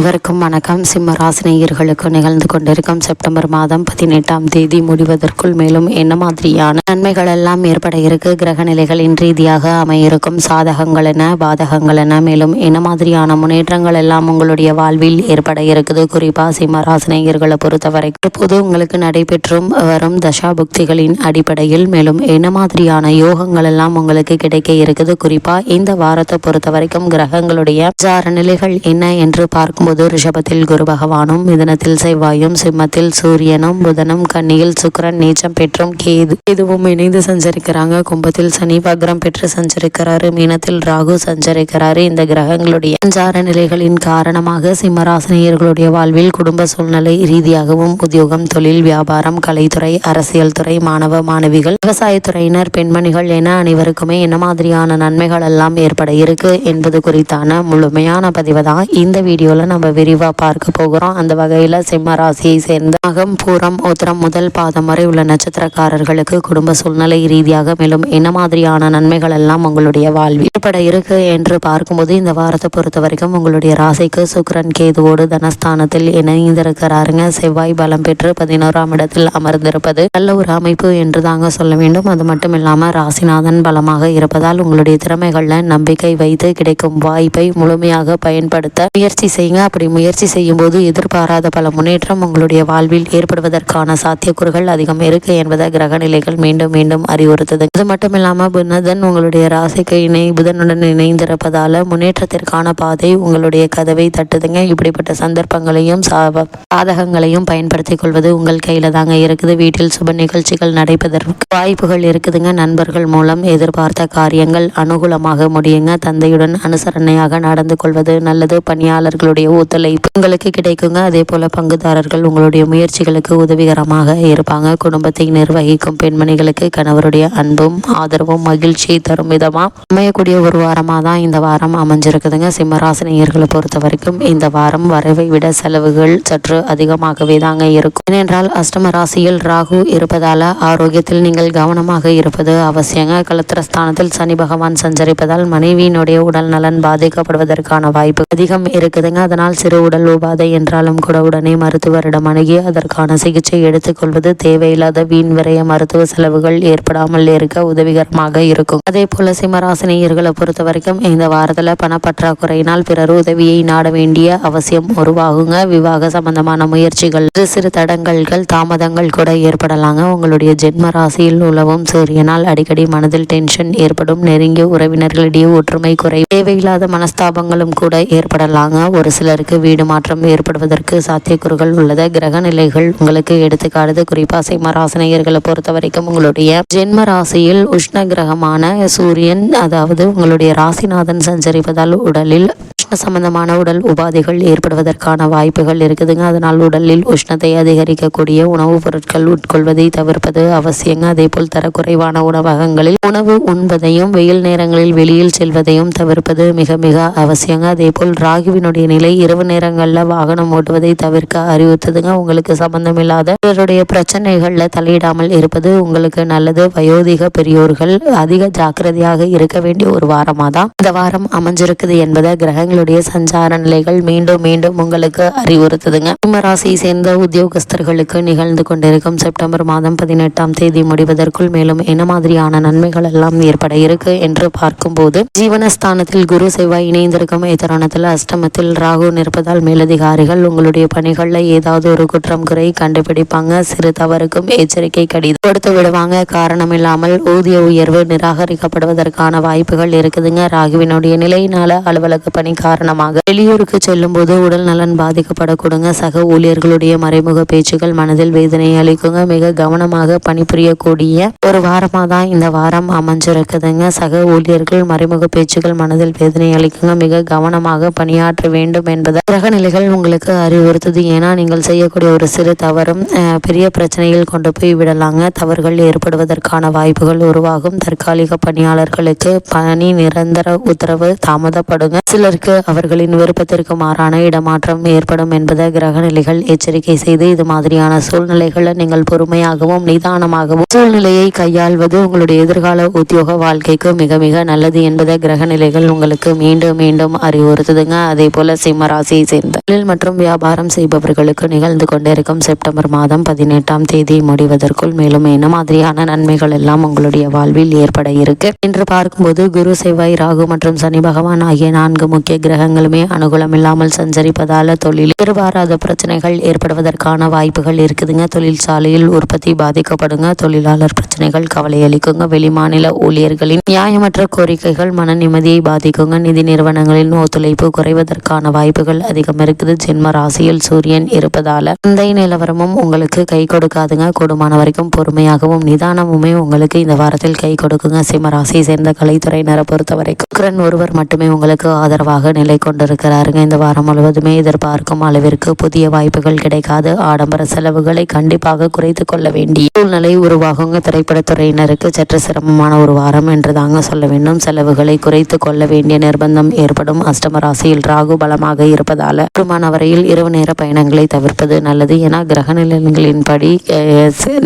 இவருக்கும் வணக்கம். சிம்ம ராசினியர்களுக்கு நிகழ்ந்து கொண்டிருக்கும் செப்டம்பர் மாதம் 18ஆம் தேதி முடிவதற்குள் மேலும் என்ன மாதிரியான நன்மைகள் எல்லாம் ஏற்பட இருக்கு, கிரக நிலைகளின் ரீதியாக அமையிருக்கும் சாதகங்கள் என பாதகங்கள் என, மேலும் என்ன மாதிரியான முன்னேற்றங்கள் எல்லாம் உங்களுடைய வாழ்வில் ஏற்பட இருக்குது, குறிப்பா சிம்ம ராசினியர்களை பொறுத்தவரை இப்போது உங்களுக்கு நடைபெற்றும் வரும் தசாபுக்திகளின் அடிப்படையில் மேலும் என்ன மாதிரியான யோகங்கள் எல்லாம் உங்களுக்கு கிடைக்க இருக்குது, குறிப்பா இந்த வாரத்தை பொறுத்த வரைக்கும் கிரகங்களுடைய நிலைகள் என்ன என்று பார்க்கும் ரிஷபத்தில் குரு பகவானும், மிதுனத்தில் செவ்வாயும், சிம்மத்தில் சூரியனும், புதனும், கன்னியில் சுக்கிரன் நீச்சம் பெற்றும் கேதுவும் இணைந்து சஞ்சரிக்கிறாங்க. கும்பத்தில் சனி வக்ரம் பெற்று சஞ்சரிக்கிறாரு. மீனத்தில் ராகு சஞ்சரிக்கிறாரு. இந்த கிரகங்களுடைய சஞ்சார நிலைகளின் காரணமாக சிம்மராசினியர்களுடைய வாழ்வில் குடும்ப சூழ்நிலை ரீதியாகவும் உத்தியோகம், தொழில், வியாபாரம், கலைத்துறை, அரசியல் துறை, மாணவ மாணவிகள், விவசாயத்துறையினர், பெண்மணிகள் என அனைவருக்குமே என்ன மாதிரியான நன்மைகள் எல்லாம் ஏற்பட இருக்கு என்பது குறித்தான முழுமையான பதிவை தான் இந்த வீடியோல நம்ம விரிவா பார்க்க போகிறோம். அந்த வகையில சிம்ம ராசியை சேர்ந்த மகம், பூரம், உத்திரம் முதல் பாதம் வரை உள்ள நட்சத்திரக்காரர்களுக்கு குடும்ப சூழ்நிலை ரீதியாக மேலும் என்ன மாதிரியான நன்மைகள் எல்லாம் உங்களுடைய வாழ்வில் ஏற்பட இருக்கு என்று பார்க்கும்போது, இந்த வாரத்தை பொறுத்த வரைக்கும் உங்களுடைய ராசிக்கு சுக்கிரன் கேதுவோடு தனஸ்தானத்தில் இணைந்திருக்கிறாருங்க. செவ்வாய் பலம் பெற்று 11ஆம் இடத்தில் அமர்ந்திருப்பது நல்ல ஒரு அமைப்பு என்று தாங்க சொல்ல வேண்டும். அது மட்டும் இல்லாம ராசிநாதன் பலமாக இருப்பதால் உங்களுடைய திறமைகள்ல நம்பிக்கை வைத்து கிடைக்கும் வாய்ப்பை முழுமையாக பயன்படுத்த முயற்சி செய்யுங்க. அப்படி முயற்சி செய்யும் போது எதிர்பாராத பல முன்னேற்றம் உங்களுடைய வாழ்வில் ஏற்படுவதற்கான சாத்தியக்கூறுகள் அதிகம் இருக்கு என்பதை கிரக நிலைகள் மீண்டும் மீண்டும் அறிவுறுத்துது. அது மட்டும் இல்லாம புதன் உங்களுடைய ராசிக்கு புதனுடன் இணைந்திருப்பதால முன்னேற்றத்திற்கான பாதை உங்களுடைய கதவை தட்டுதுங்க. இப்படிப்பட்ட சந்தர்ப்பங்களையும் சாதகங்களையும் பயன்படுத்திக் கொள்வது உங்கள் கையில தாங்க இருக்குது. வீட்டில் சுப நிகழ்ச்சிகள் நடைபெறுவதற்கு வாய்ப்புகள் இருக்குதுங்க. நண்பர்கள் மூலம் எதிர்பார்த்த காரியங்கள் அனுகூலமாக முடியுங்க. தந்தையுடன் அனுசரணையாக நடந்து கொள்வது நல்லது. பணியாளர்களுடைய ஒத்துழைப்பு உங்களுக்கு கிடைக்குங்க. அதே போல பங்குதாரர்கள் உங்களுடைய முயற்சிகளுக்கு உதவிகரமாக இருப்பாங்க. குடும்பத்தை நிர்வகிக்கும் பெண்மணிகளுக்கு கணவருடைய அன்பும் ஆதரவும் மகிழ்ச்சியை தரும் விதமா அமையக்கூடிய ஒரு வாரமா தான் இந்த வாரம் அமைஞ்சிருக்குதுங்க. சிம்மராசினியர்களை பொறுத்த வரைக்கும் இந்த வாரம் வரவை விட செலவுகள் சற்று அதிகமாகவே தாங்க இருக்கும். ஏனென்றால் அஷ்டம ராசியில் ராகு இருப்பதால ஆரோக்கியத்தில் நீங்கள் கவனமாக இருப்பது அவசியங்க. கலத்திரஸ்தானத்தில் சனி பகவான் சஞ்சரிப்பதால் மனைவியினுடைய உடல் நலன் பாதிக்கப்படுவதற்கான வாய்ப்பு அதிகம் இருக்குதுங்க. அதனால் சிறு உடல் உபாதை என்றாலும் கூட உடனே மருத்துவரிடம் அணுகி அதற்கான சிகிச்சை எடுத்துக்கொள்வது தேவையில்லாத வீண் விரைய மருத்துவ செலவுகள் ஏற்படாமல் இருக்க உதவிகரமாக இருக்கும். அதே போல சிம்மராசினியர்களை பொறுத்த வரைக்கும் இந்த வாரத்துல பணப்பற்றாக்குறையினால் பிறர் உதவியை நாட வேண்டிய அவசியம் உருவாகுங்க. விவாக சம்பந்தமான முயற்சிகள் சிறு தடங்கல்கள் தாமதங்கள் கூட ஏற்படலாங்க. உங்களுடைய ஜென்ம ராசியில் உலவும் சூரியனால் அடிக்கடி மனதில் டென்ஷன் ஏற்படும். நெருங்கிய உறவினர்களிடையே ஒற்றுமை குறை, தேவையில்லாத மனஸ்தாபங்களும் கூட ஏற்படலாங்க. ஒரு சிலருக்கு வீடு மாற்றம் ஏற்படுவதற்கு சாத்தியக்கூறுகள் உள்ளது. கிரக நிலைகள் உங்களுக்கு எடுத்துக்காடுது. குறிப்பா சிம்ம ராசினியர்களை பொறுத்த வரைக்கும் உங்களுடைய ஜென்ம ராசியில் உஷ்ண கிரகமான சூரியன், அதாவது உங்களுடைய ராசிநாதன் சஞ்சரிப்பதால் உடலில் சம்பந்தமான உடல் உபாதைகள் ஏற்படுவதற்கான வாய்ப்புகள் இருக்குதுங்க. அதனால் உடலில் உஷ்ணத்தை அதிகரிக்கக்கூடிய உணவுப் பொருட்கள் உட்கொள்வதை தவிர்ப்பது அவசியங்க. அதே போல் தரக்குறைவான உணவகங்களில் உணவு உண்பதையும் வெயில் நேரங்களில் வெளியில் செல்வதையும் தவிர்ப்பது மிக மிக அவசியங்க. அதே போல் ராகுவினுடைய நிலை இரவு நேரங்களில் வாகனம் ஓட்டுவதை தவிர்க்க அறிவுறுத்துதுங்க. உங்களுக்கு சம்பந்தம் இல்லாத இவருடைய பிரச்சனைகள்ல தலையிடாமல் இருப்பது உங்களுக்கு நல்லது. வயோதிக பெரியோர்கள் அதிக ஜாக்கிரதையாக இருக்க வேண்டிய ஒரு வாரமாக தான் இந்த வாரம் அமைஞ்சிருக்குது என்பதை கிரகங்களுடைய சஞ்சார நிலைகள் மீண்டும் மீண்டும் உங்களுக்கு அறிவுறுத்துதுங்க. சிம்மராசியை சேர்ந்த உத்தியோகஸ்தர்களுக்கு நிகழ்ந்து கொண்டிருக்கும் செப்டம்பர் மாதம் 18ஆம் தேதி முடிவதற்குள் மேலும் என்ன மாதிரியான நன்மைகள் எல்லாம் ஏற்பட இருக்கு என்று பார்க்கும்போது, ஜீவனஸ்தானத்தில் குரு செவ்வாய் இணைந்திருக்கும் இத்தருணத்தில் அஷ்டமத்தில் ராகு நிற்பதால் மேலதிகாரிகள் உங்களுடைய பணிகள்ல ஏதாவது ஒரு குற்றம் குறை கண்டுபிடிப்பாங்க. சிறு தவறுக்கும் எச்சரிக்கை கடிதம் கொடுத்து விடுவாங்க. காரணம் இல்லாமல் ஊதிய உயர்வு நிராகரிக்கப்படுவதற்கான வாய்ப்புகள் இருக்குதுங்க. ராகுவினுடைய நிலையினால அலுவலக பணி காரணமாக வெளியூருக்கு செல்லும் போது உடல் நலன் பாதிக்கப்படக்கூடுங்க. சக ஊழியர்களுடைய மறைமுக பேச்சுகள் மனதில் வேதனை அளிக்குங்க. மிக கவனமாக பணிபுரியக்கூடிய ஒரு வாரமா தான் இந்த வாரம் அமைஞ்சிருக்குதுங்க. சக ஊழியர்கள் மறைமுக பேச்சுகள் மனதில் வேதனை அளிக்குங்க. மிக கவனமாக பணியாற்ற வேண்டும் என்பதை கிரக நிலைகள் உங்களுக்கு அறிவுறுத்துது. ஏன்னா நீங்கள் செய்யக்கூடிய ஒரு சிறு தவறும் பெரிய பிரச்சனையில் கொண்டு போய் விடலாங்க. தவறுகள் ஏற்படுவதற்கான வாய்ப்புகள் உருவாகும். தற்காலிக பணியாளர்களுக்கு பணி நிரந்தர உத்தரவு தாமதப்படுங்க. சிலருக்கு அவர்களின் விருப்பத்திற்கு மாறான இடமாற்றம் ஏற்படும் என்பதை கிரக நிலைகள் எச்சரிக்கை செய்து, இது மாதிரியான சூழ்நிலைகளை நீங்கள் பொறுமையாகவும் நிதானமாகவும் சூழ்நிலையை கையாள்வது உங்களுடைய எதிர்கால உத்தியோக வாழ்க்கைக்கு மிக மிக நல்லது என்பதை கிரக நிலைகள் உங்களுக்கு மீண்டும் மீண்டும் அறிவுறுத்துதுங்க. அதே போல சிம்ம ராசியை சேர்ந்த தொழில் மற்றும் வியாபாரம் செய்பவர்களுக்கு நிகழ்ந்து கொண்டிருக்கும் செப்டம்பர் மாதம் 18ஆம் தேதி முடிவதற்குள் மேலும் என்ன மாதிரியான நன்மைகள் எல்லாம் உங்களுடைய வாழ்வில் ஏற்பட இருக்கு என்று பார்க்கும்போது, குரு, செவ்வாய், ராகு மற்றும் சனி பகவான் ஆகிய 4 முக்கிய கிரகங்களுமே அனுகூலம் இல்லாமல் சஞ்சரிப்பதால தொழில் எதிர்பாராத பிரச்சனைகள் ஏற்படுவதற்கான வாய்ப்புகள் இருக்குதுங்க. தொழிற்சாலையில் உற்பத்தி பாதிக்கப்படுங்க. தொழிலாளர் பிரச்சனைகள் கவலை அளிக்குங்க. வெளிமாநில ஊழியர்களின் நியாயமற்ற கோரிக்கைகள் மன நிம்மதியை பாதிக்குங்க. நிதி நிறுவனங்களின் ஒத்துழைப்பு குறைவதற்கான வாய்ப்புகள் அதிகம் இருக்குது. ஜென்ம ராசியில் சூரியன் இருப்பதால இந்த நிலவரமும் உங்களுக்கு கை கொடுக்காதுங்க. கூடுமான வரைக்கும் பொறுமையாகவும் நிதானமுமே உங்களுக்கு இந்த வாரத்தில் கை கொடுக்குங்க. சிம்ம ராசியை சேர்ந்த கலைத்துறையினரை பொறுத்த வரைக்கும் சுக்கிரன் ஒருவர் மட்டுமே உங்களுக்கு ஆதரவாக நிலை கொண்டிருக்கிறாருங்க. இந்த வாரம் முழுவதுமே எதிர்பார்க்கும் அளவிற்கு புதிய வாய்ப்புகள் கிடைக்காது. ஆடம்பர செலவுகளை கண்டிப்பாக குறைத்து கொள்ள வேண்டிய சூழ்நிலை உருவாகுங்க. திரைப்படத்துறையினருக்கு சற்று சிரமமான ஒரு வாரம் என்று தாங்க சொல்ல வேண்டும். செலவுகளை குறைத்து கொள்ள வேண்டிய நிர்பந்தம் ஏற்படும். அஷ்டம ராசியில் ராகு பலமாக இருப்பதால கூடுமான வரையில் இரவு நேர பயணங்களை தவிர்ப்பது நல்லது. என கிரக நிலைகளின்படி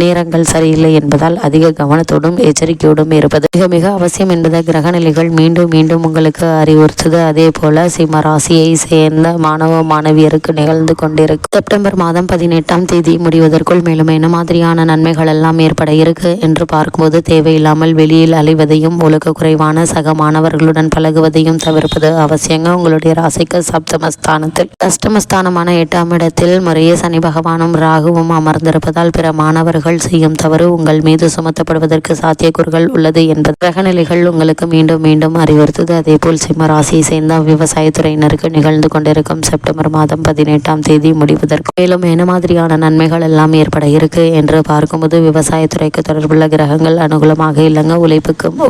நேரங்கள் சரியில்லை என்பதால் அதிக கவனத்தோடும் எச்சரிக்கையோடும் இருப்பது மிக மிக அவசியம் என்பதை கிரக நிலைகள் மீண்டும் மீண்டும் உங்களுக்கு அறிவுறுத்துது. அதே போல சிம்ம ராசியை சேர்ந்த மாணவ மாணவியருக்கு நிகழ்ந்து கொண்டிருக்கும் செப்டம்பர் மாதம் 18ஆம் தேதி முடிவதற்குள் மேலும் என்ன மாதிரியான நன்மைகள் எல்லாம் ஏற்பட இருக்கு என்று பார்க்கும்போது, தேவையில்லாமல் வெளியில் அலைவதையும் ஒழுக்க குறைவான சக மாணவர்களுடன் பழகுவதையும் தவிர்ப்பது அவசியங்க. உங்களுடைய ராசிக்கு சப்தமஸ்தானத்தில் அஷ்டமஸ்தானமான 8ஆம் இடத்தில் முறையே சனி பகவானும் ராகுவும் அமர்ந்திருப்பதால் பிற மாணவர்கள் செய்யும் தவறு உங்கள் மீது சுமத்தப்படுவதற்கு சாத்தியக்கூறுகள் உள்ளது என்பது கிரகநிலைகள் உங்களுக்கு மீண்டும் மீண்டும் அறிவுறுத்துது. அதே போல் சிம்ம ராசியை சேர்ந்த விவசாயத்துறையினருக்கு நிகழ்ந்து கொண்டிருக்கும் செப்டம்பர் மாதம் 18ஆம் தேதி முடிவதற்கு மேலும் என்ன மாதிரியான நன்மைகள் எல்லாம் ஏற்பட இருக்கு என்று பார்க்கும்போது, விவசாயத்துறைக்கு தொடர்புள்ள கிரகங்கள் அனுகூலமாக இல்லைங்க.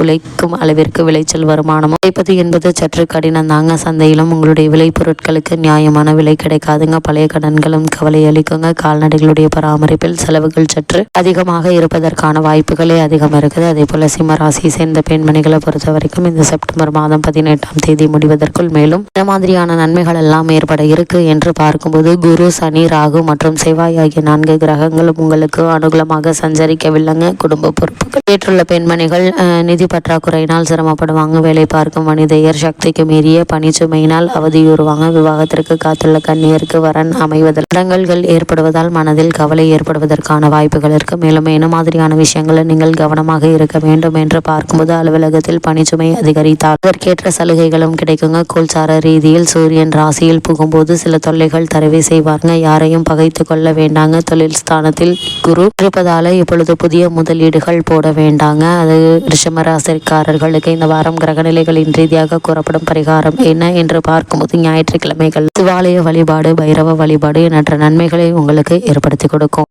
உழைக்கும் அளவிற்கு விளைச்சல் வருமானமும் உழைப்பது என்பது சற்று கடினம் தாங்க. சந்தையிலும் உங்களுடைய விளை பொருட்களுக்கு நியாயமான விலை கிடைக்காதுங்க. பழைய கடன்களும் கவலை அளிக்குங்க. கால்நடைகளுடைய பராமரிப்பில் செலவுகள் சற்று அதிகமாக இருப்பதற்கான வாய்ப்புகளே அதிகம் இருக்குது. அதே போல சிம்ம ராசியை சேர்ந்த பெண்மணிகளை பொறுத்த வரைக்கும் இந்த செப்டம்பர் மாதம் 18ஆம் தேதி முடிவதற்குள் மேலும் இந்த மாதிரியான நன்மைகள் எல்லாம் ஏற்பட இருக்கு என்று பார்க்கும்போது, குரு, சனி, ராகு மற்றும் செவ்வாய் ஆகிய 4 கிரகங்களும் உங்களுக்கு அனுகூலமாக சஞ்சரிக்கவில்லைங்க. குடும்ப பொறுப்புகள் ஏற்றுள்ள பெண்மணிகள் நிதி பற்றாக்குறையினால் சிரமப்படுவாங்க. வேலை பார்க்கும் மனிதர் சக்திக்கு மீறிய பணிச்சுமையினால் அவதியுறுவாங்க. விவாகத்திற்கு காத்துள்ள கன்னியருக்கு வரன் அமைவதில் தடங்கல்கள் ஏற்படுவதால் மனதில் கவலை ஏற்படுவதற்கான வாய்ப்புகள் இருக்கு. மேலும் என்ன மாதிரியான விஷயங்களை நீங்கள் கவனமாக இருக்க வேண்டும் என்று பார்க்கும்போது, அலுவலகத்தில் பணிச்சுமை அதிகரித்தால் அதற்கேற்ற சலுகைகளும் கிடைக்குங்க. கோல்சார ரீதியில் சூரியன் ராசியில் புகும்போது சில தொல்லைகள் தரவே செய்வாங்க. யாரையும் பகைத்து கொள்ள வேண்டாங்க. தொழில் ஸ்தானத்தில் குரு இருப்பதால இப்பொழுது புதிய முதலீடுகள் போட வேண்டாங்க. அது ரிஷம ராசிக்காரர்களுக்கு இந்த வாரம் கிரகநிலைகளின் ரீதியாக கூறப்படும் பரிகாரம் என்ன என்று பார்க்கும்போது, ஞாயிற்றுக்கிழமைகள் சிவாலய வழிபாடு, பைரவ வழிபாடு எண்ணற்ற நன்மைகளை உங்களுக்கு ஏற்படுத்தி கொடுக்கும்.